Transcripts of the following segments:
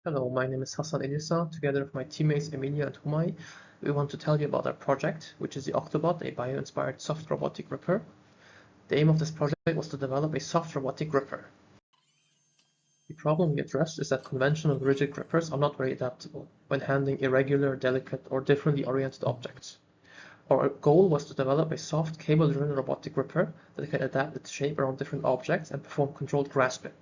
Hello, my name is Hasan Elyesa. Together with my teammates Emiliya and Humay, we want to tell you about our project, which is the Octobot, a bio-inspired soft robotic ripper. The aim of this project was to develop a soft robotic ripper. The problem we addressed is that conventional rigid grippers are not very adaptable when handling irregular, delicate, or differently oriented objects. Our goal was to develop a soft, cable-driven robotic gripper that can adapt its shape around different objects and perform controlled grasping.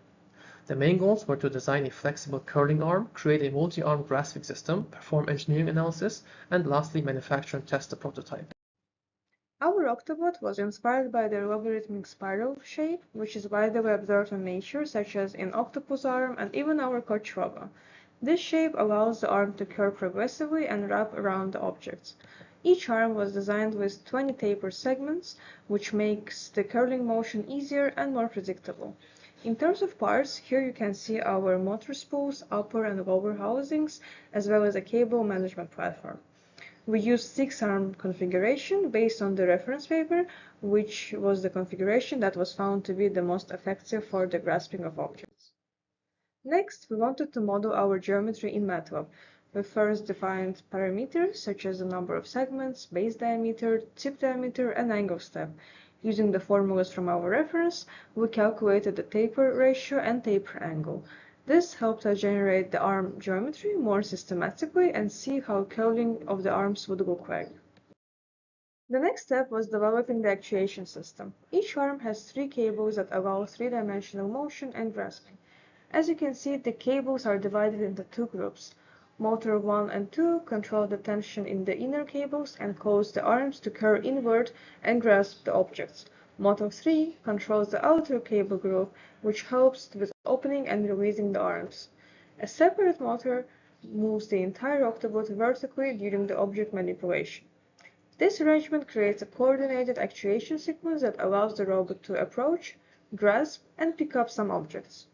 The main goals were to design a flexible curling arm, create a multi-arm grasping system, perform engineering analysis, and lastly manufacture and test the prototype. Our Octobot was inspired by the logarithmic spiral shape, which is widely observed in nature, such as in octopus arm and even our Koç robot. This shape allows the arm to curve progressively and wrap around the objects. Each arm was designed with 20 taper segments, which makes the curling motion easier and more predictable. In terms of parts, here you can see our motor spools, upper and lower housings, as well as a cable management platform. We used 6-arm configuration based on the reference paper, which was the configuration that was found to be the most effective for the grasping of objects. Next, we wanted to model our geometry in MATLAB. We first defined parameters such as the number of segments, base diameter, tip diameter, and angle step. Using the formulas from our reference, we calculated the taper ratio and taper angle. This helped us generate the arm geometry more systematically and see how curling of the arms would look like. The next step was developing the actuation system. Each arm has 3 cables that allow 3-dimensional motion and grasping. As you can see, the cables are divided into 2 groups. Motor 1 and 2 control the tension in the inner cables and cause the arms to curve inward and grasp the objects. Motor 3 controls the outer cable group, which helps with opening and releasing the arms. A separate motor moves the entire Octobot vertically during the object manipulation. This arrangement creates a coordinated actuation sequence that allows the robot to approach, grasp, and pick up some objects.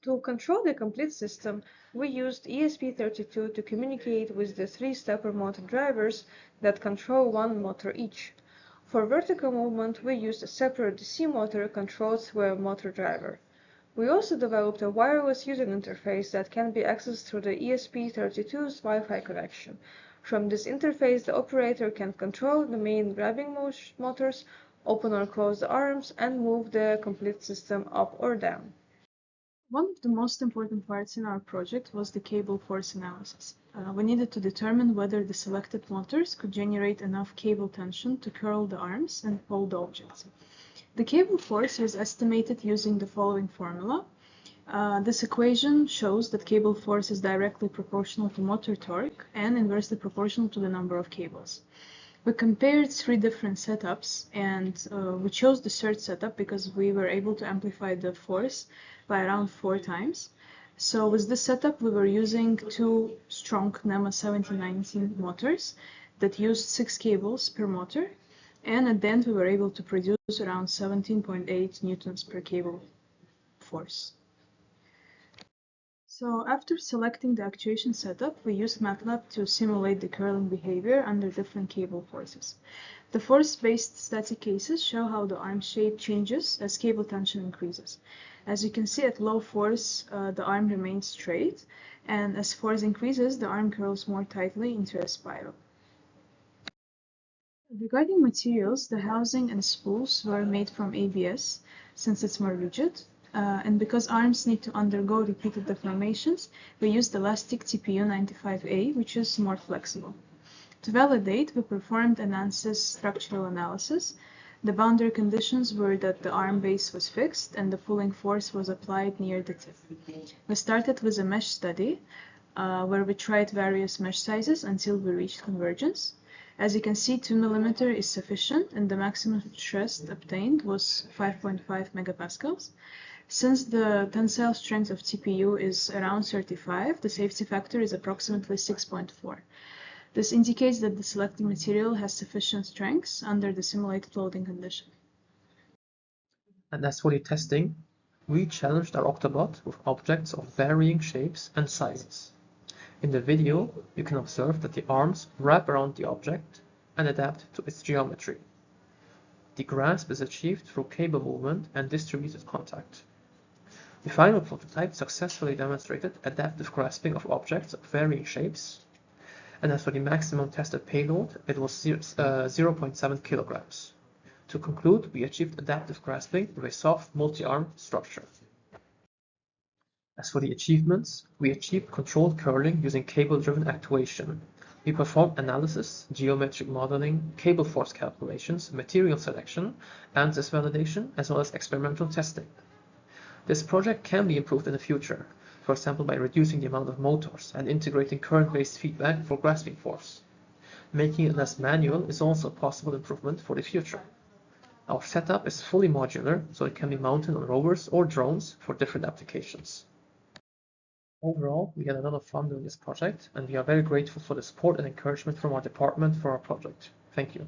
To control the complete system, we used ESP32 to communicate with the 3 stepper motor drivers that control 1 motor each. For vertical movement, we used a separate DC motor controlled through a motor driver. We also developed a wireless user interface that can be accessed through the ESP32's Wi-Fi connection. From this interface, the operator can control the main grabbing motors, open or close the arms, and move the complete system up or down. One of the most important parts in our project was the cable force analysis. We needed to determine whether the selected motors could generate enough cable tension to curl the arms and pull the objects. The cable force was estimated using the following formula. This equation shows that cable force is directly proportional to motor torque and inversely proportional to the number of cables. We compared 3 different setups and we chose the third setup because we were able to amplify the force by around 4 times. So with this setup, we were using 2 strong NEMA 7019 motors that used 6 cables per motor, and at the end we were able to produce around 17.8 newtons per cable force. So after selecting the actuation setup, we used MATLAB to simulate the curling behavior under different cable forces. The force-based static cases show how the arm shape changes as cable tension increases. As you can see, at low force, the arm remains straight, and as force increases, the arm curls more tightly into a spiral. Regarding materials, the housing and spools were made from ABS, since it's more rigid. And because arms need to undergo repeated deformations, we used elastic TPU95A, which is more flexible. To validate, we performed an ANSYS structural analysis. The boundary conditions were that the arm base was fixed and the pulling force was applied near the tip. We started with a mesh study, where we tried various mesh sizes until we reached convergence. As you can see, 2 mm is sufficient, and the maximum stress obtained was 5.5 megapascals. Since the tensile strength of TPU is around 35, the safety factor is approximately 6.4. This indicates that the selected material has sufficient strength under the simulated loading condition. And as for the testing, we challenged our Octobot with objects of varying shapes and sizes. In the video, you can observe that the arms wrap around the object and adapt to its geometry. The grasp is achieved through cable movement and distributed contact. The final prototype successfully demonstrated adaptive grasping of objects of varying shapes, and as for the maximum tested payload, it was 0.7 kilograms. To conclude, we achieved adaptive grasping with a soft multi-arm structure. As for the achievements, we achieved controlled curling using cable-driven actuation. We performed analysis, geometric modeling, cable force calculations, material selection, ANSYS validation, as well as experimental testing. This project can be improved in the future, for example by reducing the amount of motors and integrating current-based feedback for grasping force. Making it less manual is also a possible improvement for the future. Our setup is fully modular, so it can be mounted on rovers or drones for different applications. Overall, we had a lot of fun doing this project, and we are very grateful for the support and encouragement from our department for our project. Thank you.